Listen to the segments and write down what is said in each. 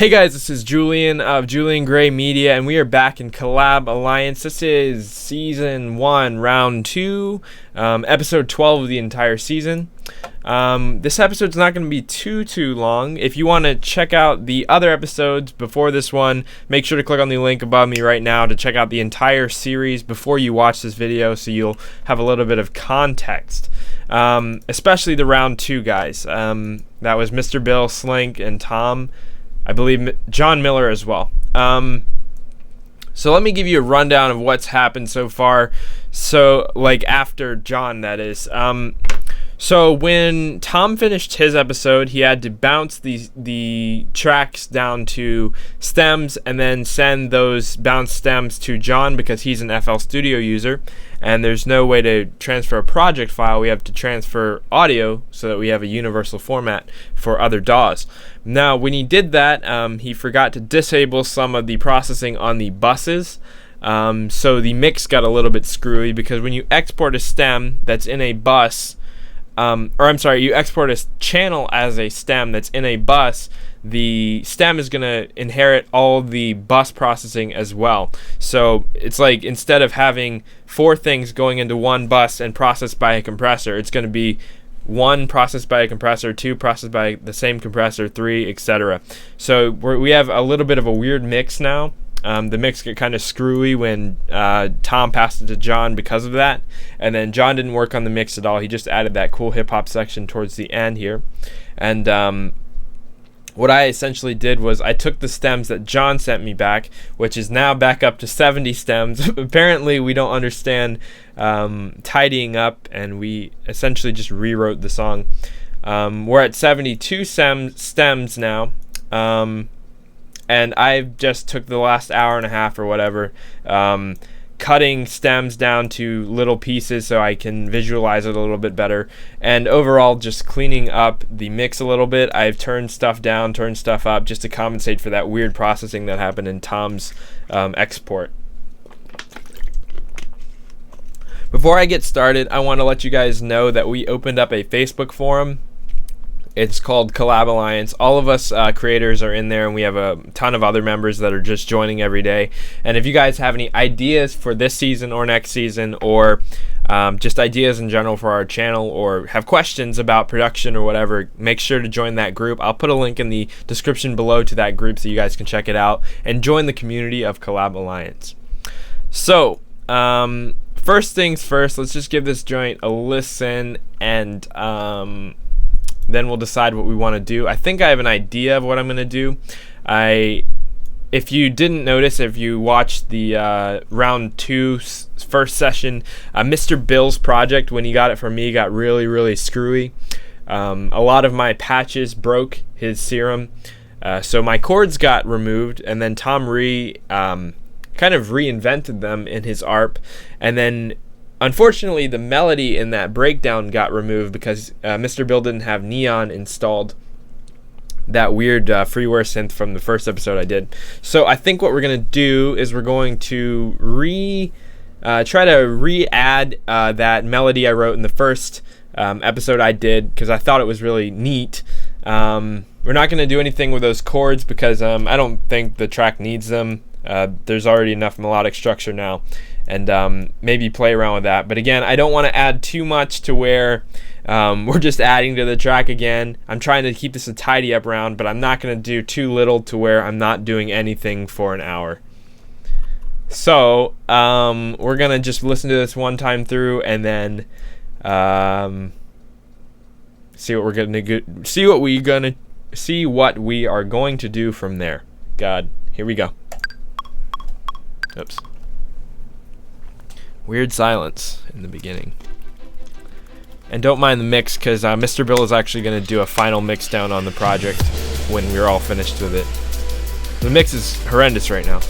Hey guys, this is Julian of Julian Gray Media, and we are back in Collab Alliance. This is Season 1, Round 2, Episode 12 of the entire season. This episode's not going to be too long. If you want to check out the other episodes before this one, make sure to click on the link above me right now to check out the entire series before you watch this video, so you'll have a little bit of context. Especially the Round 2 guys. That was Mr. Bill, Slink, and Tom. I believe John Miller as well. So let me give you a rundown of what's happened so far. So, like, after John, that is. So when Tom finished his episode, he had to bounce the tracks down to stems and then send those bounced stems to John because he's an FL Studio user. And there's no way to transfer a project file. We have to transfer audio so that we have a universal format for other DAWs. Now, when he did that, he forgot to disable some of the processing on the buses. So the mix got a little bit screwy because when you export a stem that's in a bus, you export a channel as a stem that's in a bus, the stem is going to inherit all the bus processing as well. So it's like instead of having 4 things going into one bus and processed by a compressor, it's going to be 1 processed by a compressor, 2 processed by the same compressor, 3, etc. So we have a little bit of a weird mix now. The mix got kind of screwy when Tom passed it to John because of that. And then John didn't work on the mix at all. He just added that cool hip-hop section towards the end here. And what I essentially did was I took the stems that John sent me back, which is now back up to 70 stems. Apparently we don't understand tidying up, and we essentially just rewrote the song. We're at 72 stems now. And I just took the last hour and a half or whatever, cutting stems down to little pieces so I can visualize it a little bit better, and overall just cleaning up the mix a little bit. I've turned stuff down, turned stuff up, just to compensate for that weird processing that happened in Tom's export. Before I get started, I want to let you guys know that we opened up a Facebook forum. It's called Collab Alliance. All of us creators are in there, and we have a ton of other members that are just joining every day. And if you guys have any ideas for this season or next season, or just ideas in general for our channel, or have questions about production or whatever, make sure to join that group. I'll put a link in the description below to that group so you guys can check it out and join the community of Collab Alliance. So, first things first, let's just give this joint a listen, and then we'll decide what we want to do. I think I have an idea of what I'm going to do. If you didn't notice, if you watched the round 2 first session, Mr. Bill's project, when he got it from me, got really screwy. A lot of my patches broke his serum, so my chords got removed, and then Tom kind of reinvented them in his ARP, and then unfortunately, the melody in that breakdown got removed because Mr. Bill didn't have Neon installed, that weird freeware synth from the first episode I did. So I think what we're going to do is we're going to try to re-add that melody I wrote in the first episode I did, because I thought it was really neat. We're not going to do anything with those chords because I don't think the track needs them. There's already enough melodic structure now. And maybe play around with that. But again, I don't want to add too much to where we're just adding to the track again. I'm trying to keep this a tidy up round, but I'm not going to do too little to where I'm not doing anything for an hour. So we're going to just listen to this one time through, and then see what we are going to do from there. God, here we go. Oops. Weird silence in the beginning. And don't mind the mix, because Mr. Bill is actually going to do a final mix down on the project when we're all finished with it. The mix is horrendous right now.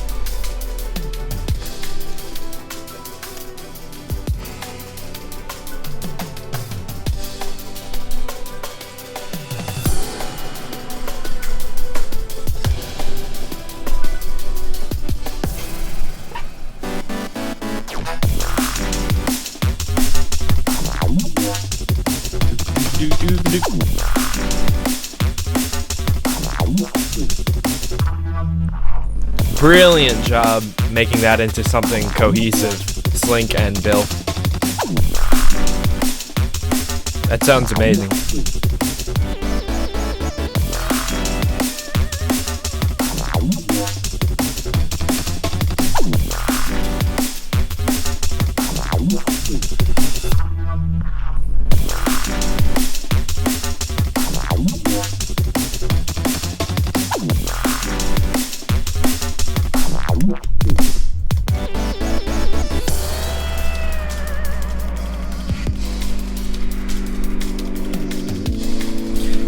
brilliant job making that into something cohesive, Slink and Bill. That sounds amazing.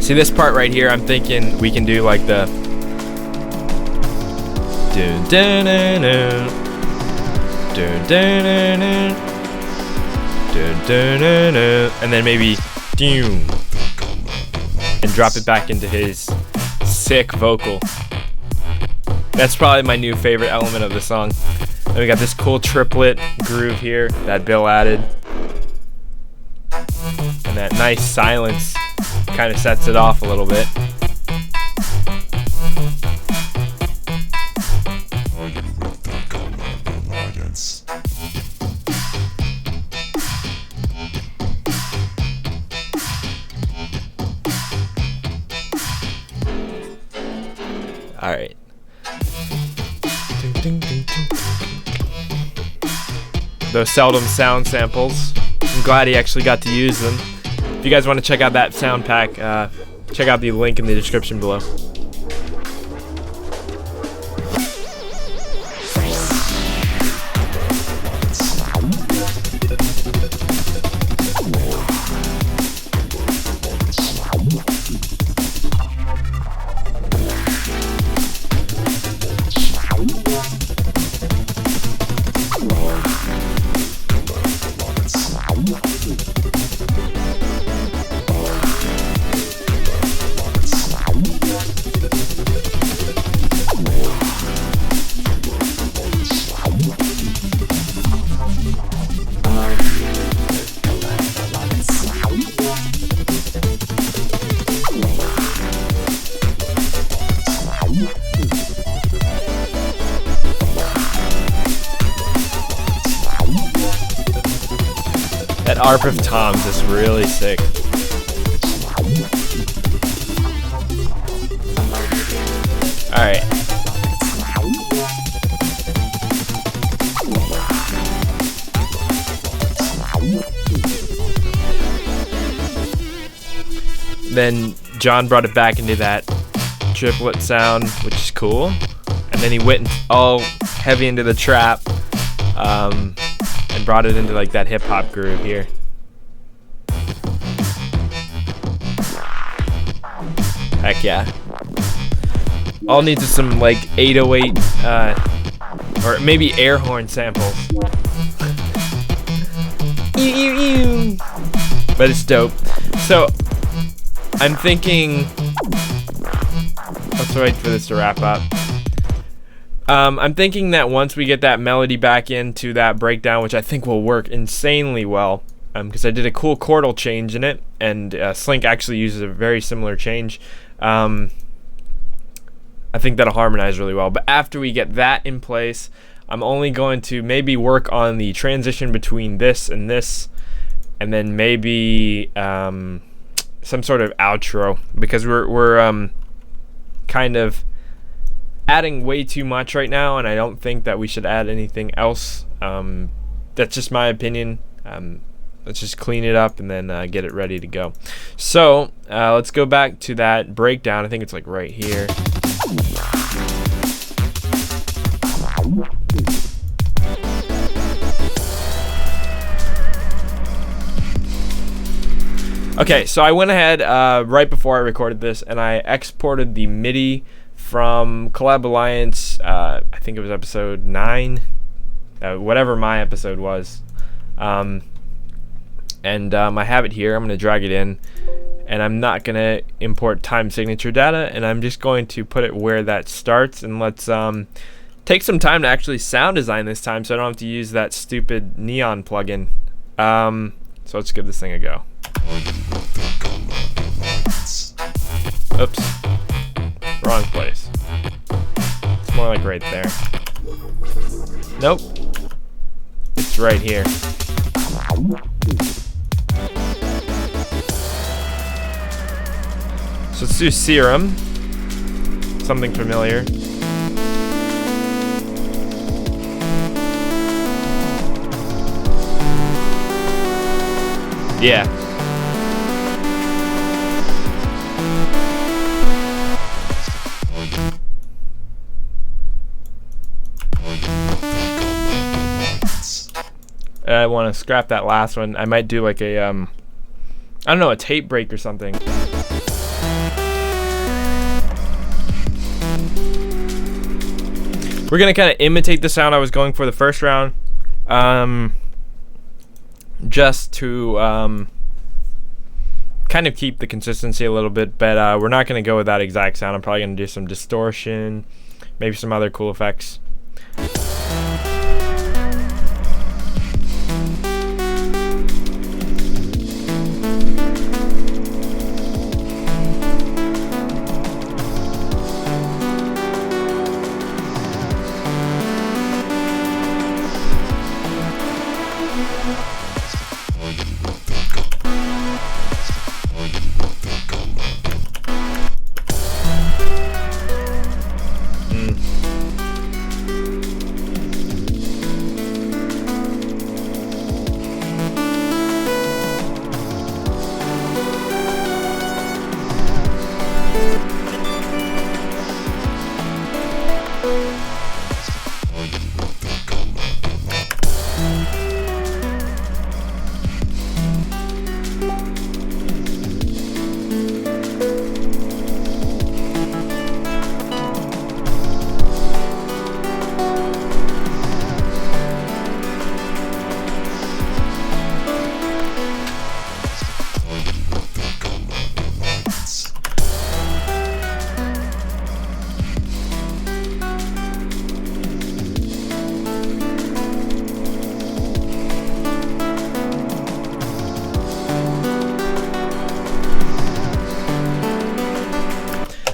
See this part right here, I'm thinking we can do like the and then maybe and drop it back into his sick vocal. That's probably my new favorite element of the song. Then we got this cool triplet groove here that Bill added, and that nice silence kind of sets it off a little bit. All right. Those seldom sound samples. I'm glad he actually got to use them. If you guys want to check out that sound pack, check out the link in the description below. That ARP of toms is really sick. Alright. Then John brought it back into that triplet sound, which is cool. And then he went all heavy into the trap. And brought it into like that hip hop groove here. Heck yeah. All needs is some like 808 or maybe air horn samples. But it's dope. So I'm thinking, let's wait for this to wrap up. I'm thinking that once we get that melody back into that breakdown, which I think will work insanely well, because I did a cool chordal change in it, and Slink actually uses a very similar change. I think that'll harmonize really well. But after we get that in place, I'm only going to maybe work on the transition between this, and then maybe some sort of outro, because we're kind of adding way too much right now, and I don't think that we should add anything else. That's just my opinion. Let's just clean it up and then get it ready to go. So let's go back to that breakdown. I think it's like right here. Okay, so I went ahead right before I recorded this, and I exported the MIDI from Collab Alliance. I think it was episode 9, whatever my episode was. I have it here. I'm going to drag it in, and I'm not going to import time signature data, and I'm just going to put it where that starts. And let's take some time to actually sound design this time, so I don't have to use that stupid neon plugin. So let's give this thing a go. Oops. Wrong place. It's more more like right there. Nope. It's right here. So let's do serum. Something familiar. Yeah. I want to scrap that last one. I might do like a, I don't know, a tape break or something. We're going to kind of imitate the sound I was going for the first round. Just to kind of keep the consistency a little bit, but we're not going to go with that exact sound. I'm probably going to do some distortion, maybe some other cool effects.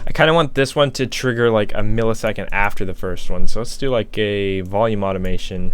I kind of want this one to trigger like a millisecond after the first one, so let's do like a volume automation.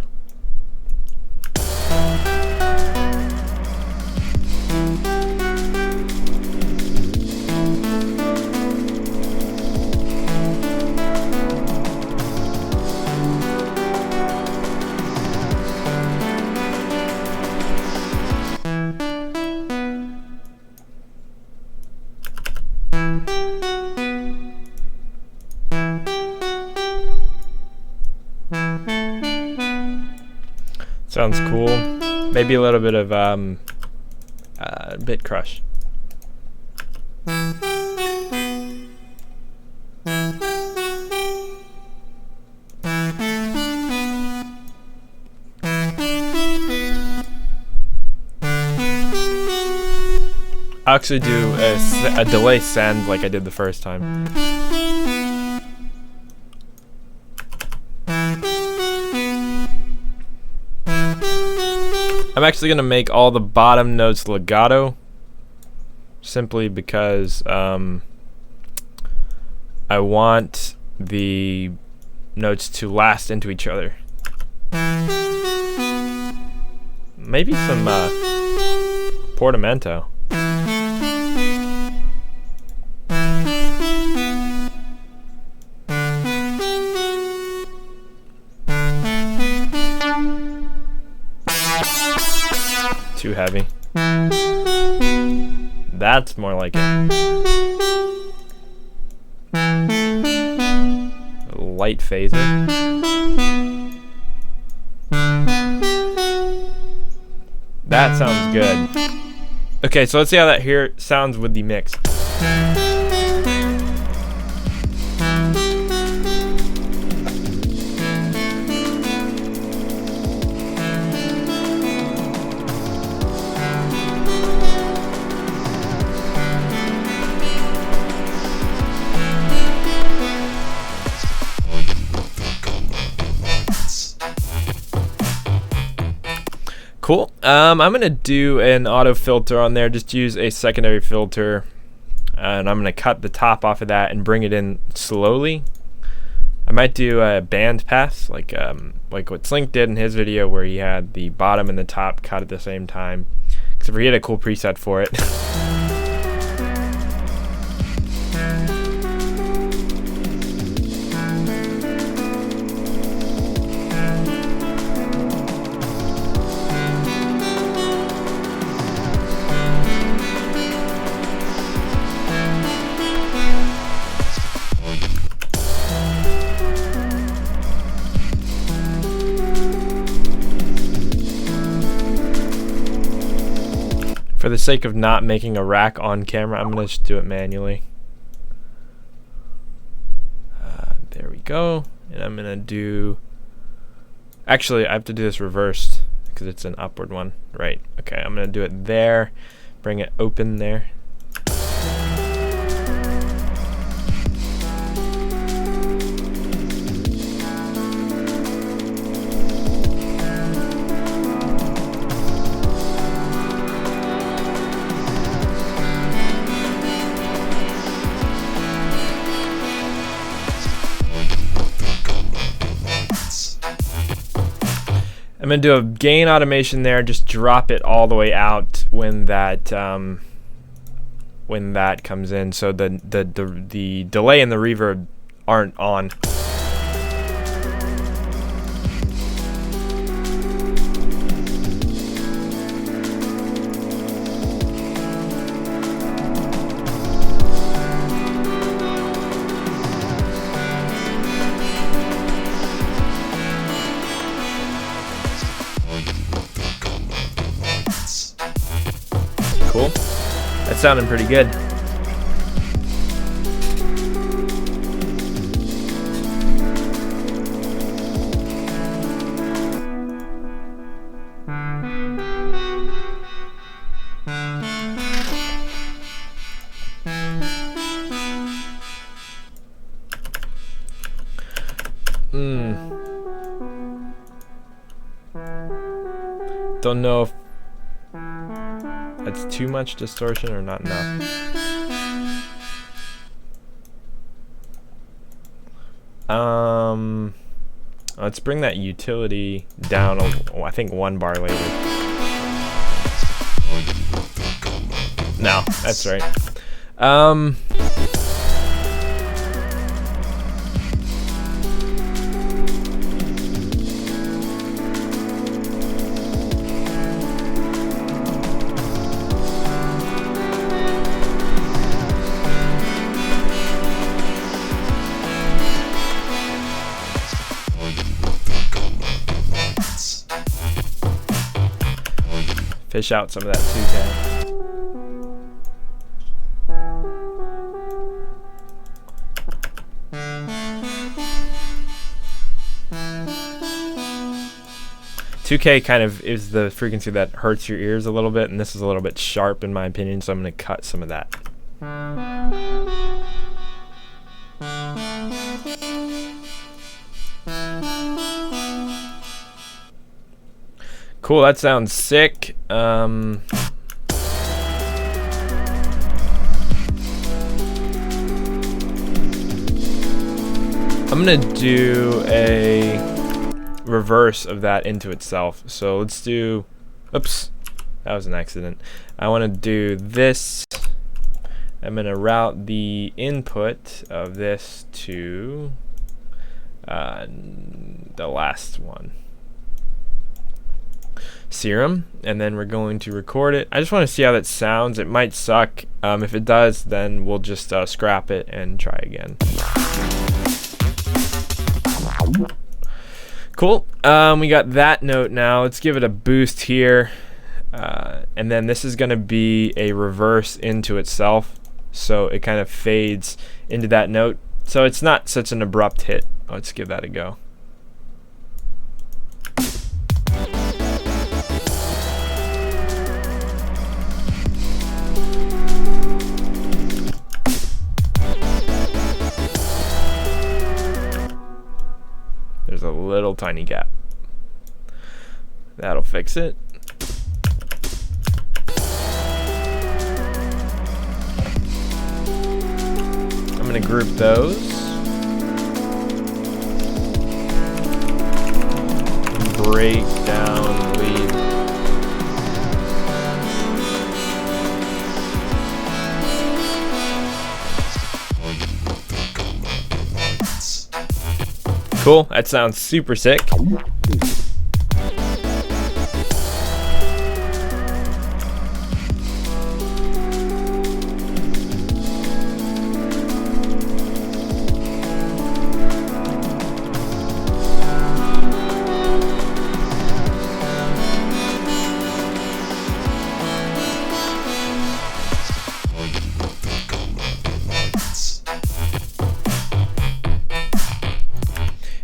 Sounds cool. Maybe a little bit of bit crush. I'll actually do a delay send like I did the first time. I'm actually going to make all the bottom notes legato, simply because I want the notes to last into each other. Maybe some portamento. Too heavy. That's more like it. Light phaser. That sounds good. Okay, so let's see how that here sounds with the mix. Cool. I'm gonna do an auto filter on there. Just use a secondary filter, and I'm gonna cut the top off of that and bring it in slowly. I might do a band pass, like what Slink did in his video, where he had the bottom and the top cut at the same time. Except for he had a cool preset for it. For the sake of not making a rack on camera, I'm going to just do it manually. There we go. And I'm going to do... Actually, I have to do this reversed because it's an upward one. Right. Okay, I'm going to do it there. Bring it open there. I'm going to do a gain automation there, just drop it all the way out when that comes in, so the delay and the reverb aren't on. Cool. That's sounding pretty good. Don't know if that's too much distortion or not enough. Let's bring that utility down, I think 1 bar later. No, that's right. Fish out some of that 2K. $2K kind of is the frequency that hurts your ears a little bit, and this is a little bit sharp in my opinion, so I'm going to cut some of that. Cool, that sounds sick. I'm gonna do a reverse of that into itself. So let's do, oops, that was an accident. I want to do this. I'm gonna route the input of this to the last one. Serum, and then we're going to record it. I just want to see how that sounds. It might suck. If it does, then we'll just scrap it and try again. Cool. We got that note now. Let's give it a boost here, and then this is going to be a reverse into itself, so it kind of fades into that note, so it's not such an abrupt hit. Let's give that a go. There's a little tiny gap. That'll fix it. I'm gonna group those. breakdown lead. Cool, that sounds super sick.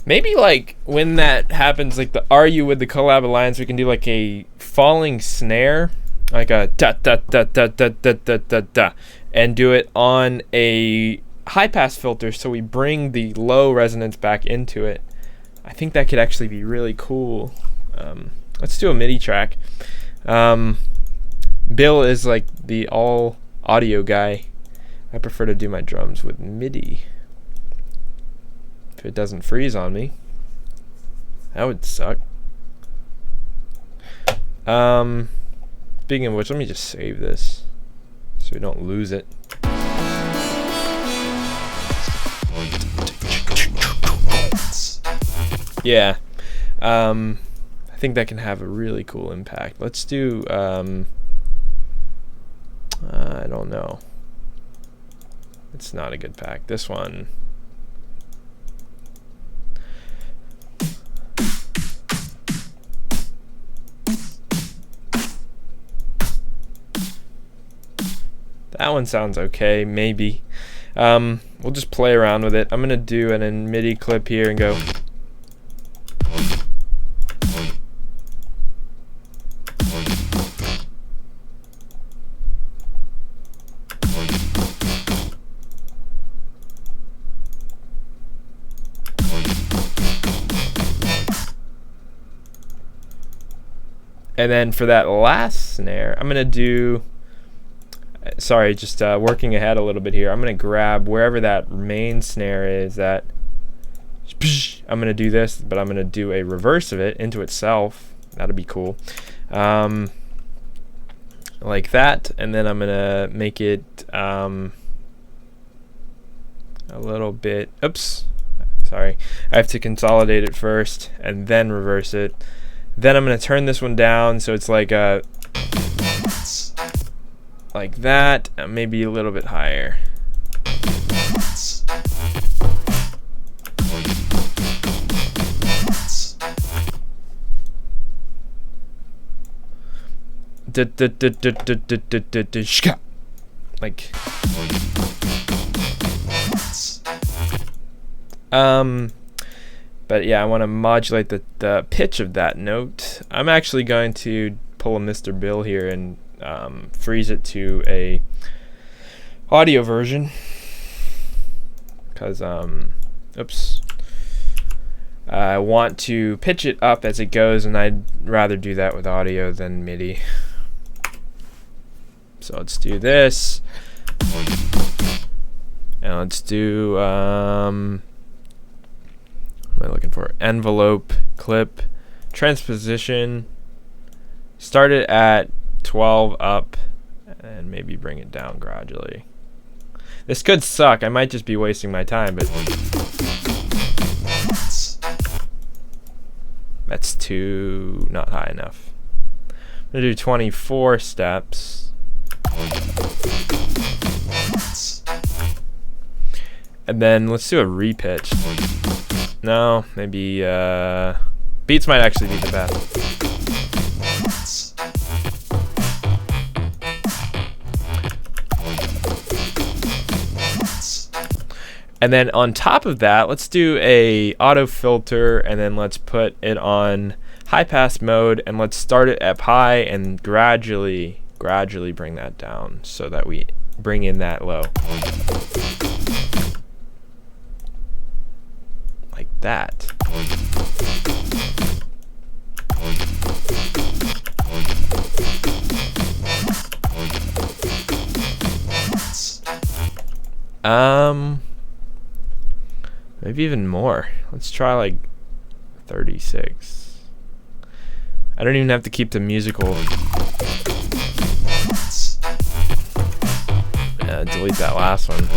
Maybe like when that happens, like the "Are You" with the Collab Alliance, we can do like a falling snare, like a da da da da da da da da da, and do it on a high pass filter, so we bring the low resonance back into it. I think that could actually be really cool. Let's do a MIDI track. Bill is like the all audio guy. I prefer to do my drums with MIDI. If it doesn't freeze on me, that would suck. Speaking of which, let me just save this so we don't lose it. Yeah, I think that can have a really cool impact. Let's do I don't know, it's not a good pack, this one. That one sounds okay, maybe. We'll just play around with it. I'm gonna do an MIDI clip here and go. And then for that last snare, I'm gonna do, sorry, just working ahead a little bit here. I'm gonna grab wherever that main snare is, that I'm gonna do this, but I'm gonna do a reverse of it into itself. That'll be cool, like that. And then I'm gonna make it a little bit, oops, sorry, I have to consolidate it first and then reverse it. Then I'm gonna turn this one down so it's like a, like that, maybe a little bit higher. Like, but yeah, I want to modulate the pitch of that note. I'm actually going to pull a Mr. Bill here and freeze it to a audio version, because oops, I want to pitch it up as it goes, and I'd rather do that with audio than MIDI. So let's do this, and let's do what am I looking for? Envelope, clip, transposition. Start it at 12 up and maybe bring it down gradually. This could suck. I might just be wasting my time, but that's too not high enough. I'm gonna do 24 steps. And then let's do a repitch. No, maybe beats might actually be the best. And then on top of that, let's do a auto filter, and then let's put it on high pass mode, and let's start it at high and gradually bring that down so that we bring in that low. Like that. Maybe even more. Let's try like 36. I don't even have to keep the musical. Delete that last one.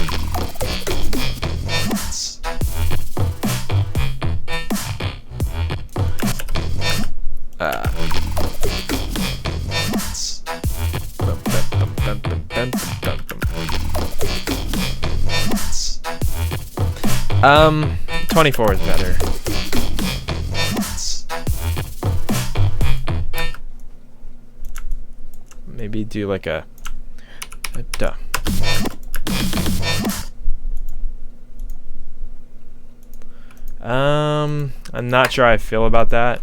Um, 24 is better. Maybe do like a duh. I'm not sure how I feel about that.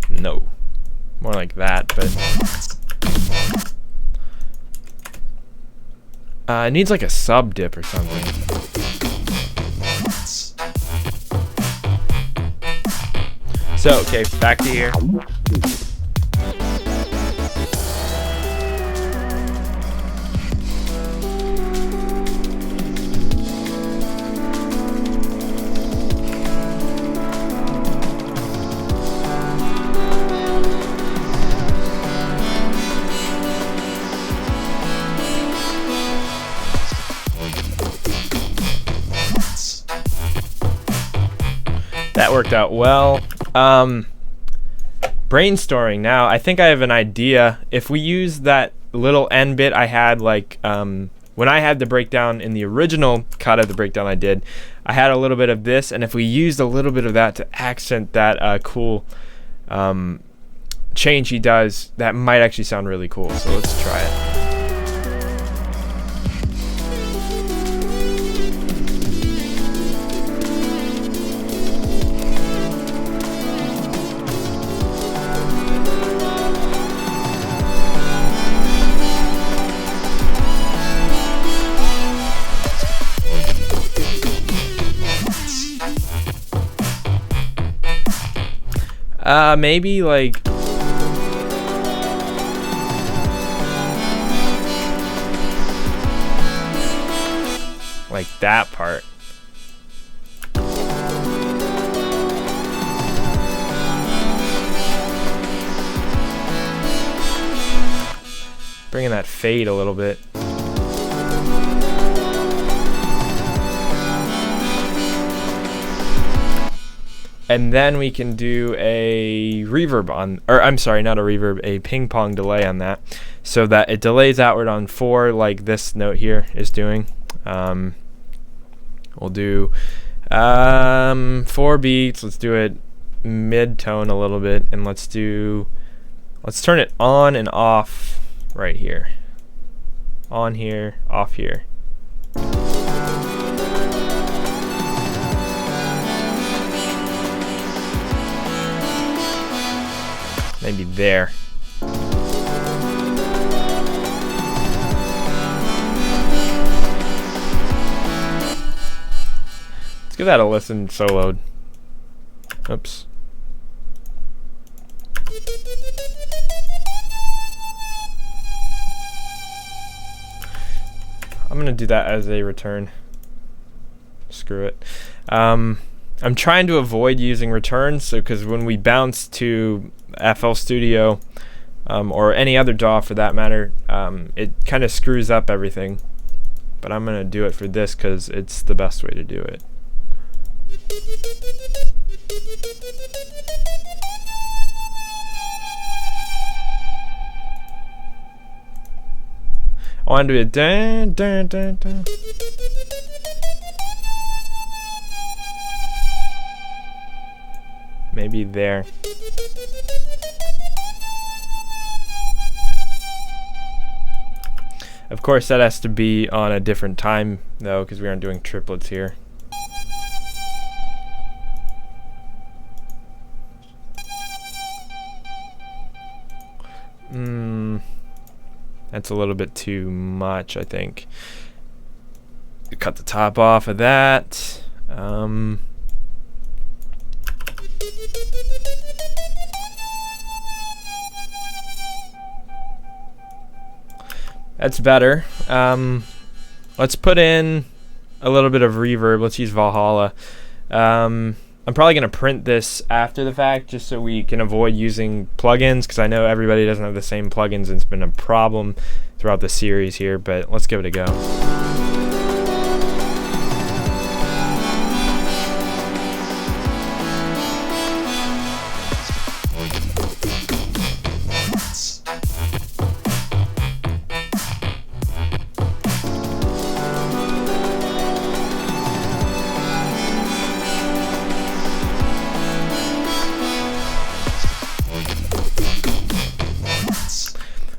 No. More like that, but it needs like a sub dip or something. So, okay, back to here. That worked out well. Brainstorming now. I think I have an idea. If we use that little end bit I had, like when I had the breakdown in the original cut of the breakdown I did, I had a little bit of this, and if we used a little bit of that to accent that cool change he does, that might actually sound really cool. So let's try it. Maybe like that part. Bringing that fade a little bit. And then we can do a reverb on, or I'm sorry, not a reverb, a ping pong delay on that, so that it delays outward on 4 like this note here is doing. We'll do 4 beats. Let's do it mid-tone a little bit, and let's turn it on and off right here. On here, off here. Maybe there. Let's give that a listen soloed. Oops. I'm gonna do that as a return. Screw it. I'm trying to avoid using returns, so because when we bounce to FL Studio or any other DAW for that matter, it kind of screws up everything. But I'm gonna do it for this because it's the best way to do it. I want to do a dun dun dun dun. Maybe there. Of course, that has to be on a different time, though, because we aren't doing triplets here. That's a little bit too much, I think. Cut the top off of that. That's better. Let's put in a little bit of reverb. Let's use Valhalla. I'm probably going to print this after the fact just so we can avoid using plugins, because I know everybody doesn't have the same plugins and it's been a problem throughout the series here, but let's give it a go.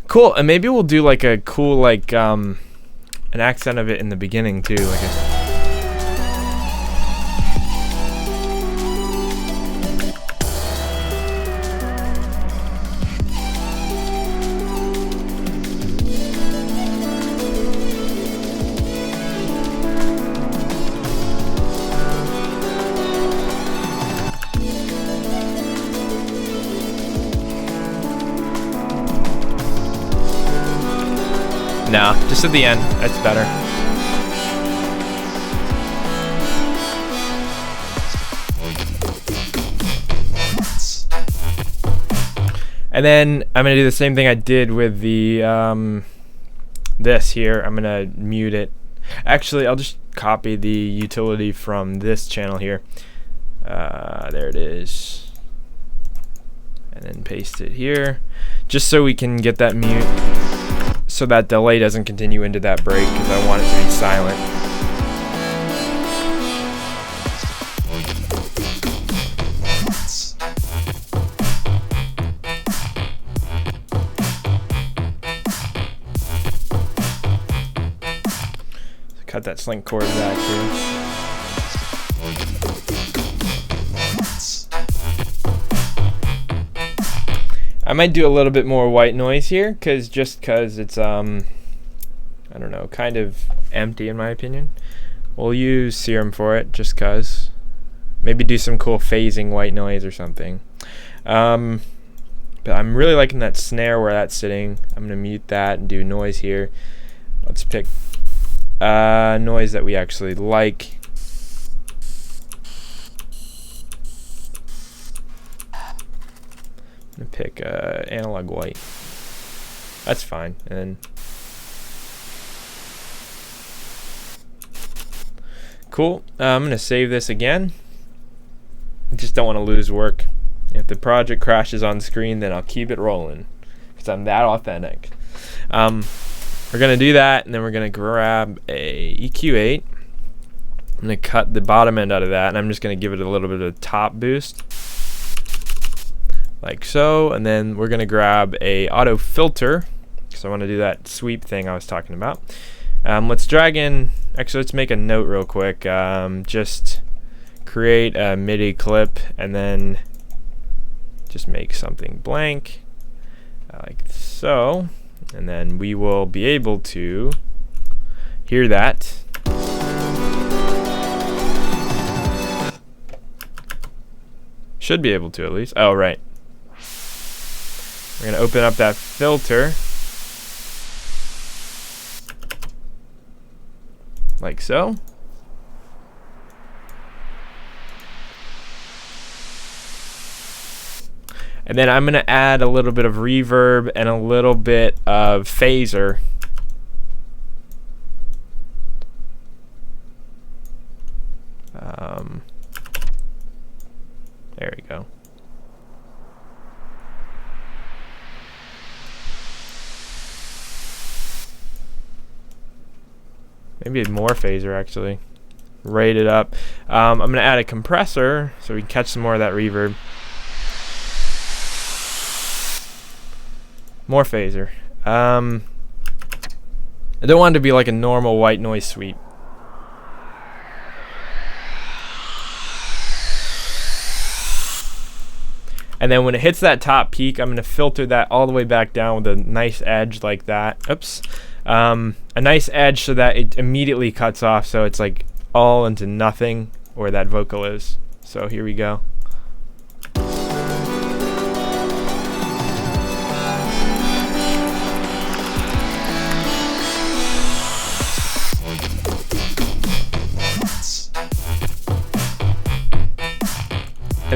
Cool, and maybe we'll do like a cool like an accent of it in the beginning too, like a no, just at the end. That's better. And then I'm gonna do the same thing I did with the this here. I'm gonna mute it. Actually, I'll just copy the utility from this channel here. There it is. And then paste it here, just so we can get that mute, so that delay doesn't continue into that break, because I want it to be silent. So cut that slink cord back here. I might do a little bit more white noise here, cause it's I don't know, kind of empty in my opinion. We'll use Serum for it, just cause. Maybe do some cool phasing white noise or something. But I'm really liking that snare where that's sitting. I'm gonna mute that and do noise here. Let's pick noise that we actually like. Pick analog white. That's fine. And cool. I'm gonna save this again. I just don't want to lose work. If the project crashes on screen, then I'll keep it rolling, because I'm that authentic. We're gonna do that, and then we're gonna grab a EQ8. I'm gonna cut the bottom end out of that, and I'm just gonna give it a little bit of top boost, like so. And then we're gonna grab a auto filter, because I want to do that sweep thing I was talking about. Let's drag in, actually let's make a note real quick. Just create a MIDI clip and then just make something blank like so, and then we will be able to hear that. Should be able to, at least. Oh, right. We're gonna open up that filter like so. And then I'm gonna add a little bit of reverb and a little bit of phaser. There we go. Maybe more phaser, actually. Rate it up. I'm gonna add a compressor so we can catch some more of that reverb. More phaser. I don't want it to be like a normal white noise sweep. And then when it hits that top peak, I'm going to filter that all the way back down with a nice edge like that. Oops. A nice edge so that it immediately cuts off, so it's like all into nothing where that vocal is. So here we go.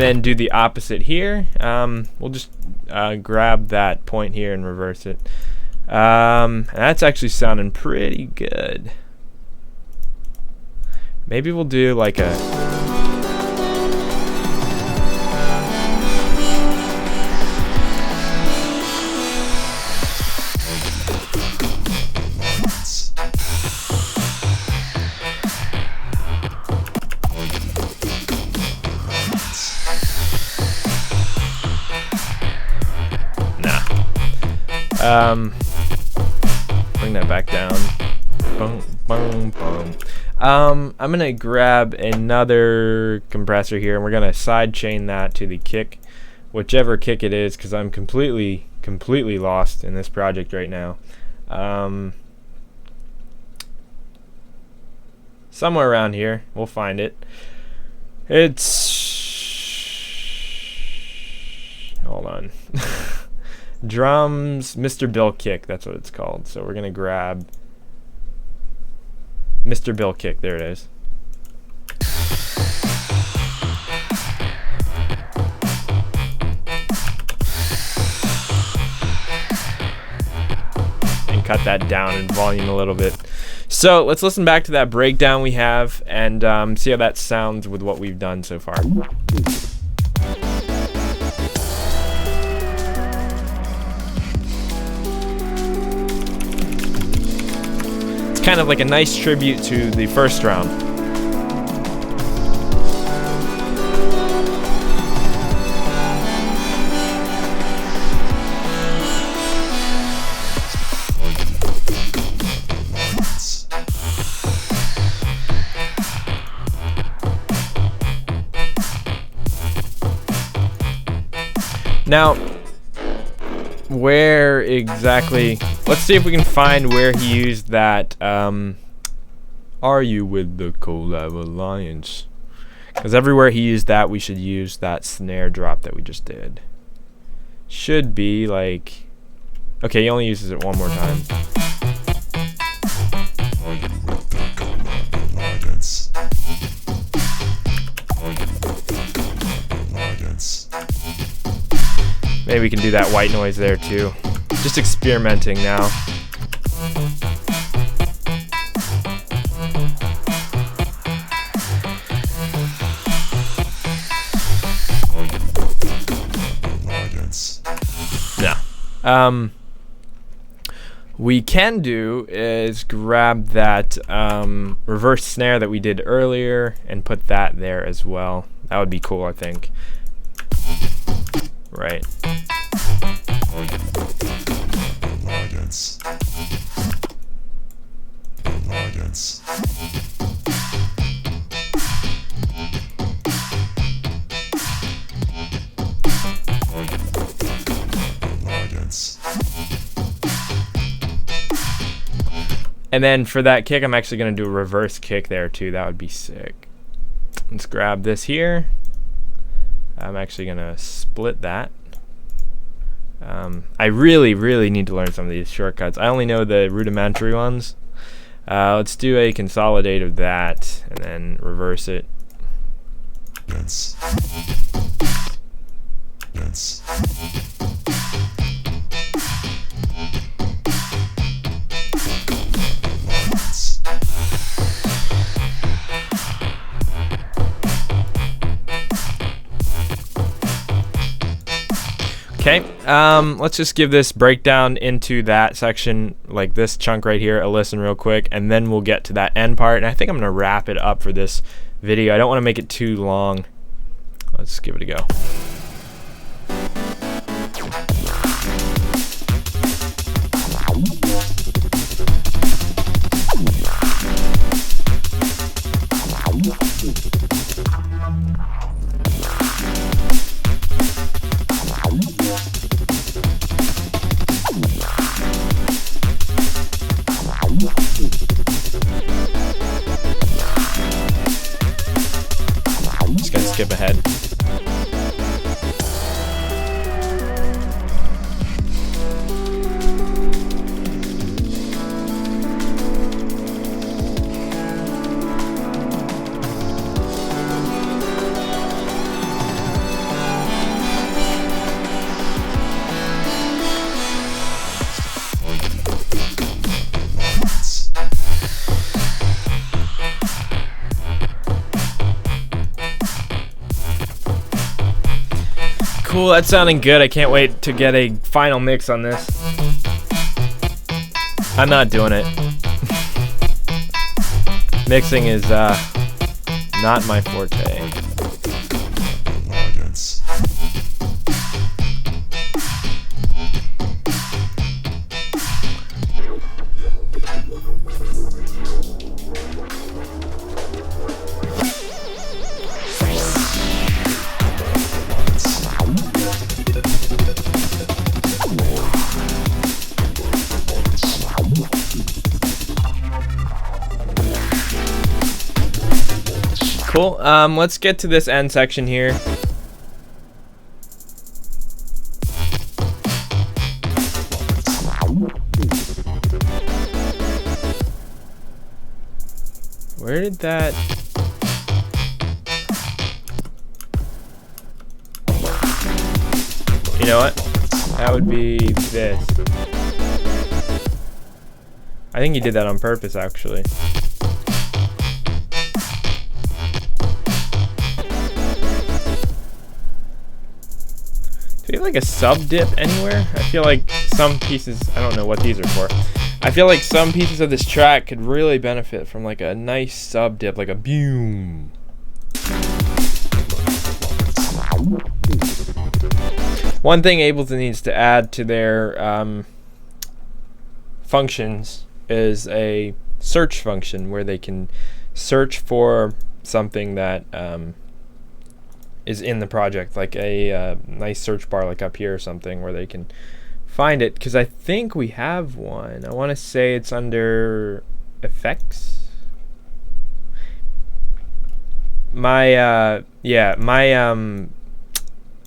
and then do the opposite here. We'll just grab that point here and reverse it. That's actually sounding pretty good. Maybe we'll do like a... Bring that back down. Boom, boom, boom. I'm gonna grab another compressor here, and we're gonna side chain that to the kick, whichever kick it is, because I'm completely lost in this project right now. Somewhere around here, we'll find it. Hold on. Drums, Mr. Bill Kick, that's what it's called. So we're gonna grab Mr. Bill Kick, there it is. And cut that down in volume a little bit. So let's listen back to that breakdown we have and see how that sounds with what we've done so far. Kind of like a nice tribute to the first round. Now, where exactly... Let's see if we can find where he used that, are you with the Collab Alliance? Because everywhere he used that, we should use that snare drop that we just did. Should be like... Okay, he only uses it one more time. Are you with the Collab Alliance? Maybe we can do that white noise there too. Just experimenting now. Yeah. We can do is grab that reverse snare that we did earlier and put that there as well. That would be cool, I think. Right. Alliance. Alliance. Alliance. And then for that kick, I'm actually going to do a reverse kick there too. That would be sick. Let's grab this here. I'm actually going to split that. I really need to learn some of these shortcuts. I only know the rudimentary ones. Let's do a consolidate of that and then reverse it. Yes. Yes. Okay, let's just give this breakdown into that section, like this chunk right here, a listen real quick, and then we'll get to that end part. And I think I'm going to wrap it up for this video. I don't want to make it too long. Let's give it a go. Just gonna skip ahead. Cool, that's sounding good. I can't wait to get a final mix on this. I'm not doing it. Mixing is not my forte. Cool. Let's get to this end section here. Where did that... You know what? That would be this. I think he did that on purpose, actually. Do we have like a sub dip anywhere? I feel like some pieces, I don't know what these are for. I feel like some pieces of this track could really benefit from like a nice sub dip, like a boom. One thing Ableton needs to add to their functions is a search function where they can search for something that is in the project, like a nice search bar like up here or something where they can find it, because I think we have one. I want to say it's under effects. My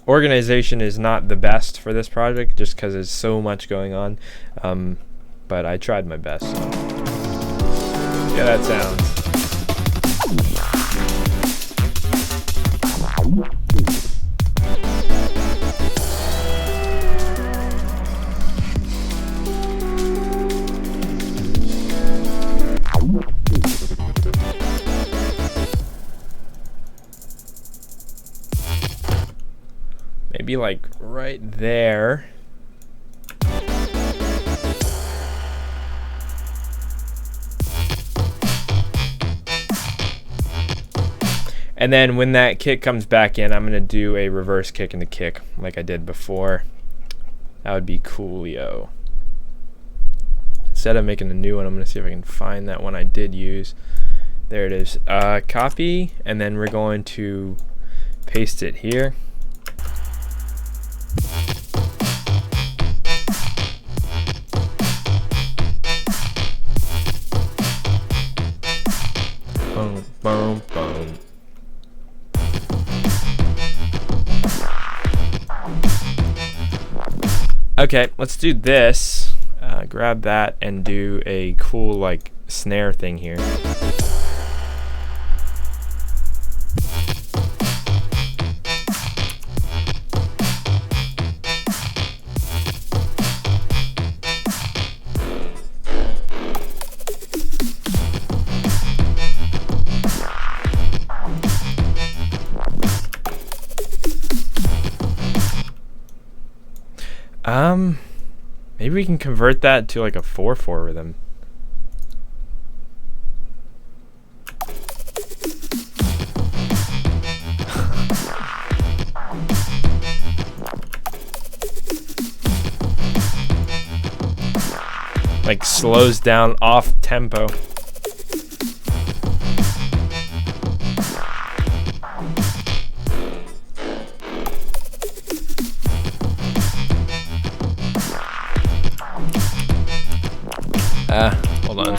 organization is not the best for this project just because there's so much going on, but I tried my best. So. Yeah, that sounds. Maybe like right there. And then when that kick comes back in, I'm going to do a reverse kick in the kick like I did before. That would be coolio. Instead of making a new one, I'm going to see if I can find that one I did use. There it is. Copy, and then we're going to paste it here. Boom, boom, boom. Okay, let's do this. Grab that and do a cool like snare thing here. Maybe we can convert that to like a 4/4 rhythm. Like slows down off tempo. Hold on.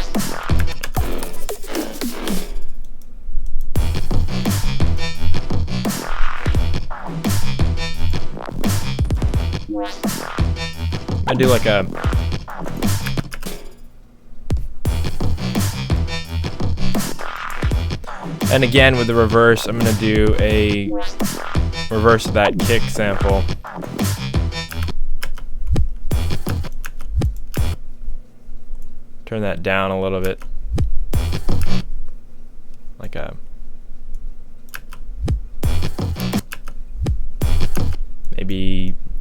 I do like a and again with the reverse, I'm gonna do a reverse of that kick sample. Turn that down a little bit. Like a maybe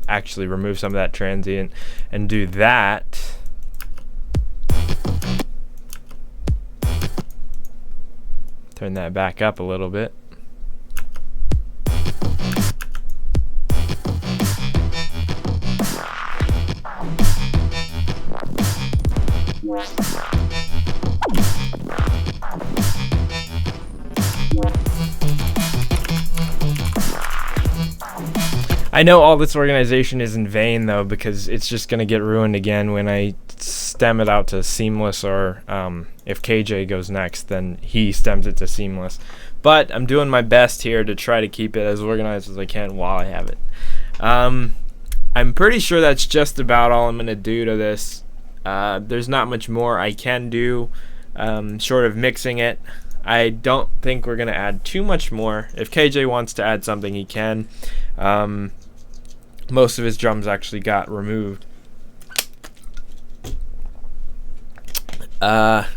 actually remove some of that transient and do that. Turn that back up a little bit. I know all this organization is in vain though, because it's just going to get ruined again when I stem it out to seamless, or if KJ goes next, then he stems it to seamless. But I'm doing my best here to try to keep it as organized as I can while I have it. I'm pretty sure that's just about all I'm going to do to this. There's not much more I can do short of mixing it. I don't think we're going to add too much more. If KJ wants to add something, he can. Most of his drums actually got removed. But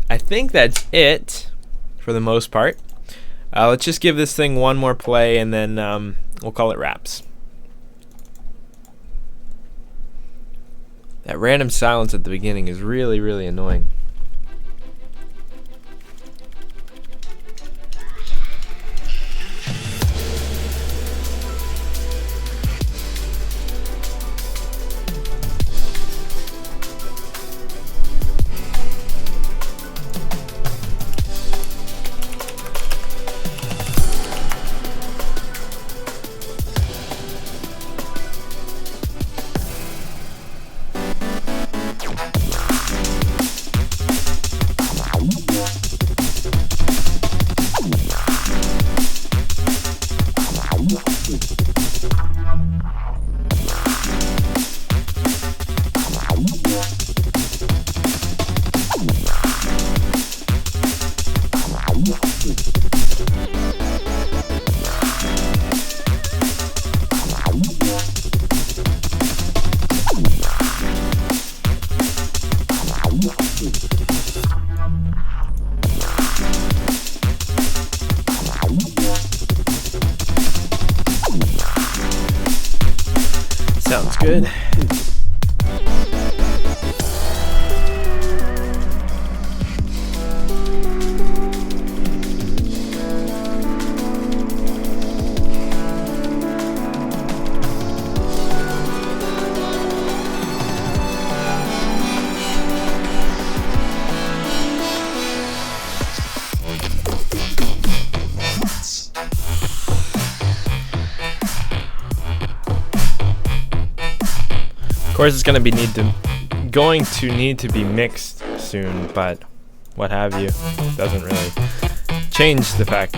I think that's it for the most part. Let's just give this thing one more play, and then we'll call it wraps. That random silence at the beginning is really, really annoying. Sounds good. Of course, it's going to need to be mixed soon, but what have you, doesn't really change the fact.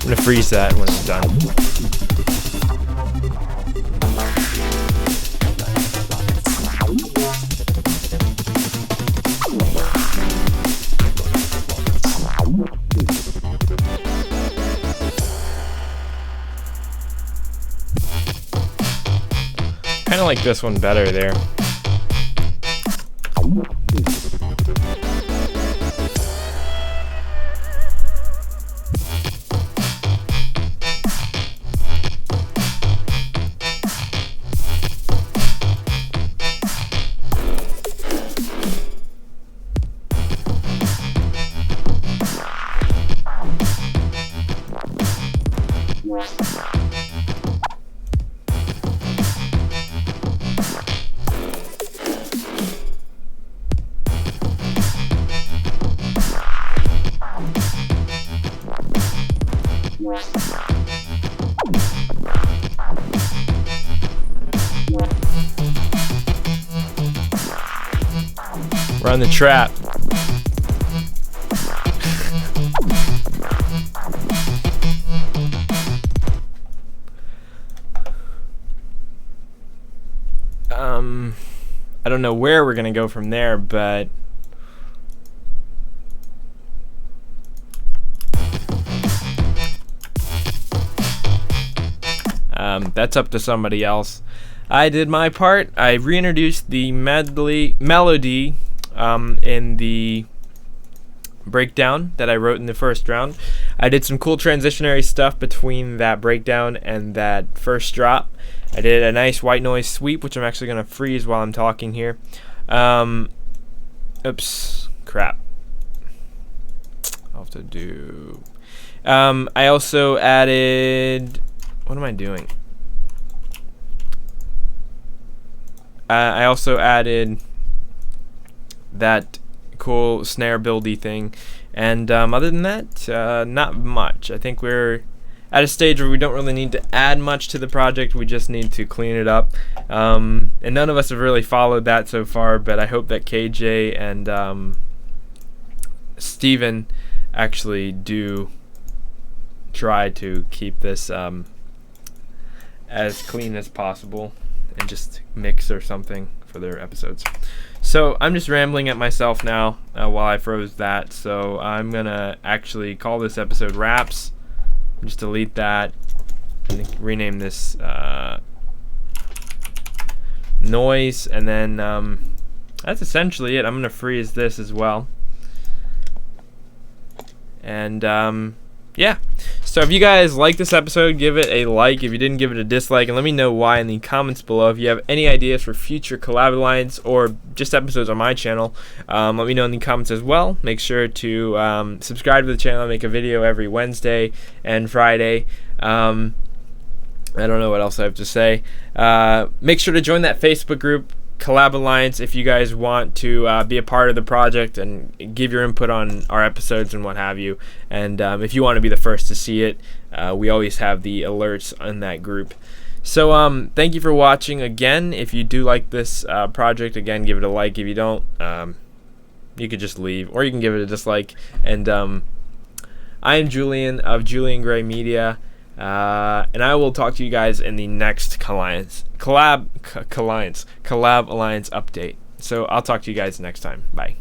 I'm gonna freeze that when it's done. Kind of like this one better there. Run the trap. I don't know where we're gonna go from there, but that's up to somebody else. I did my part. I reintroduced the melody in the breakdown that I wrote in the first round. I did some cool transitionary stuff between that breakdown and that first drop. I did a nice white noise sweep, which I'm actually going to freeze while I'm talking here. Oops, crap. I'll have to do... I also added... What am I doing? I also added that cool snare buildy thing, and other than that, not much. I think we're at a stage where we don't really need to add much to the project. We just need to clean it up, and none of us have really followed that so far, but I hope that KJ and Steven actually do try to keep this as clean as possible and just mix or something for their episodes. So I'm just rambling at myself now while I froze that, so I'm gonna actually call this episode Wraps. Just delete that and rename this Noise, and then that's essentially it. I'm gonna freeze this as well, and yeah. So if you guys like this episode, give it a like. If you didn't, give it a dislike, and let me know why in the comments below. If you have any ideas for future Collab Alliance or just episodes on my channel, let me know in the comments as well. Make sure to subscribe to the channel. I make a video every Wednesday and Friday. I don't know what else I have to say. Make sure to join that Facebook group, Collab Alliance, if you guys want to be a part of the project and give your input on our episodes and what have you. And if you want to be the first to see it, we always have the alerts in that group. So thank you for watching again. If you do like this project, again, give it a like. If you don't, you could just leave, or you can give it a dislike. And I am Julian of Julian Gray Media. And I will talk to you guys in the next Collab Alliance update. So I'll talk to you guys next time. Bye.